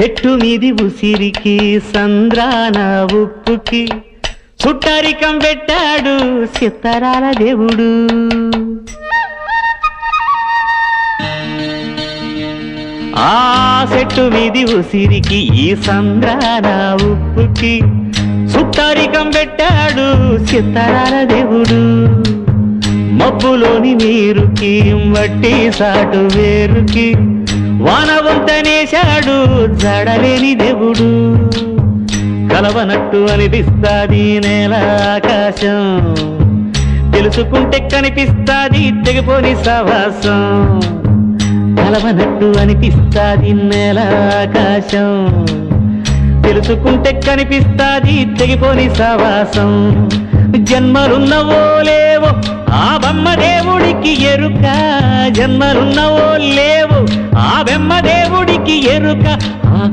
చెట్టు మీది ఉసిరికి సంద్రాన ఉప్పుకి చుట్టరికం పెట్టాడు సిత్తరాల దేవుడు. ఆ చెట్టు మీది ఉసిరికి ఈ సంద్రాన ఉప్పుకి చుట్టరికం పెట్టాడు సిత్తరాల దేవుడు. మబ్బులోని నీరుకి మట్టి సాటు వేరుకి వానవంతనేశాడు జడలేని దేవుడు. కలవనట్టు అనిపిస్తాది నేల ఆకాశం, తెలుసుకుంటే కనిపిస్తాది తెగిపోని సవాసం. కలవనట్టు అనిపిస్తాది నేల ఆకాశం, తెలుసుకుంటే కనిపిస్తాది తెగిపోని సవాసం. జన్మలున్నవో లేవో ఆ బొమ్మ దేవుడికి ఎరుక, జన్మలున్నవో లేవో ఆ బొమ్మ దేవుడికి ఎరుక.